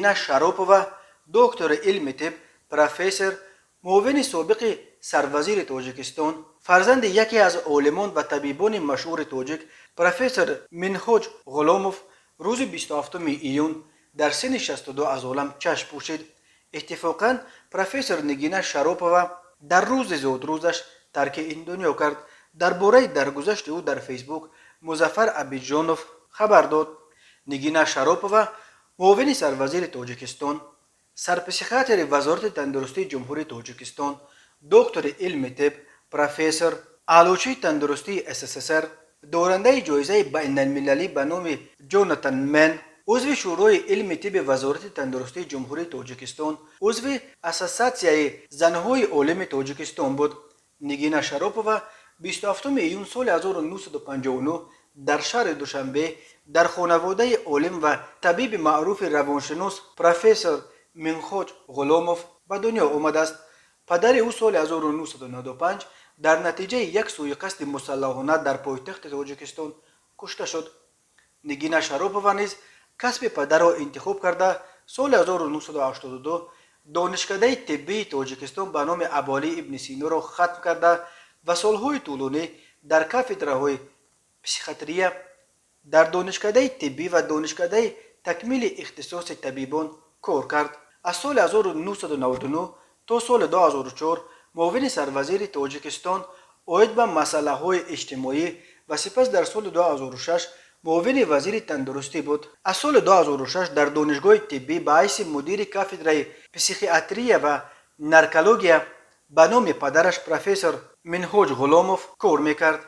نگینا شاروپووا دکتر علم طب پروفسور معاون سابق سروزیر تاجیکستان فرزند یکی از عالمان و طبیبان مشهور تاجیک پروفسور منهاج غلاموف روز 27 ایون در سن 62 از عالم چشم پوشید. اتفاقا پروفسور نگینا شاروپووا در روز زودروزش ترک این دنیا کرد. درباره درگذشت او در فیسبوک مظفر عبیدجانوف خبر داد. نگینا شاروپووا معاون سروزیر تاجیکستان، سرپرست وزارت تندرستی جمهوری تاجیکستان، دکتر علم طب، پروفسور، علوچه تندرستی SSSR، دارنده جایزه بین المللی به نام جوناتان من، عضو شورای علم طب وزارت تندرستی جمهوری تاجیکستان، عضو اساسیاسیون زنهای عالم تاجیکستان بود. نگینا شاروپووا 27 ایون سال 1959 در شهر دوشنبه در خانواده عالم و طبیب معروف روانشناس پروفسور منهاج غلاموف به دنیا آمده است. پدر او سال 1995 در نتیجه یک سوءقصد مسلحانه در پایتخت تاجیکستان کشته شد. نگینا شاروپووا نیز کسب پدر را انتخاب کرده سال 1982 دانشکده طبی تاجیکستان به نام ابوعلی ابن سینا را ختم کرده و سالهای طولانی در کافدرهای پسیخیاتری در دانشکده طبی و دانشکده تکمیل اختصاص طبیبان کار کرد. از سال 1999 تا سال 2004 معاون سروزیر تاجیکستان عاید به مسائل اجتماعی و سپس در سال 2006 معاون وزیر تندرستی بود. از سال 2006 در دانشگاه طبی به حیث مدیر کافدره پسیخیاتری و نرکولوژی به نام پدرش پروفسور منهاج غلاموف کار میکرد.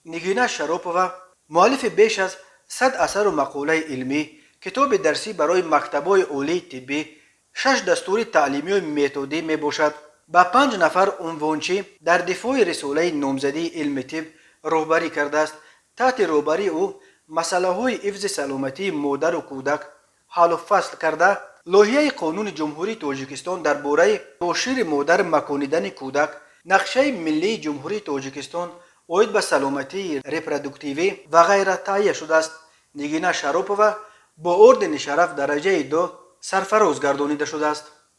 نگینا شاروپووا مؤلف بیش از 100 اثر و مقاله علمی، کتاب درسی برای مکتب‌های عالی طبی، 6 دستور تعلیمی و متدی می باشد. با 5 نفر عنوانچی در دفاع رساله نامزدی علم طب راهبری کرده است. تحت راهبری او مسائل حفظ سلامتی مادر و کودک حل و فصل کرده. لایحه قانون جمهوری تاجیکستان درباره تاشیر مادر مکانیدن کودک، نقشه ملی جمهوری تاجیکستان عاید به سلامتی ریپرودوکتیوی و غیره تهیه شده است. نگینا شاروپووا با اردن شرف درجه 2 سرفراز گردانیده شده است.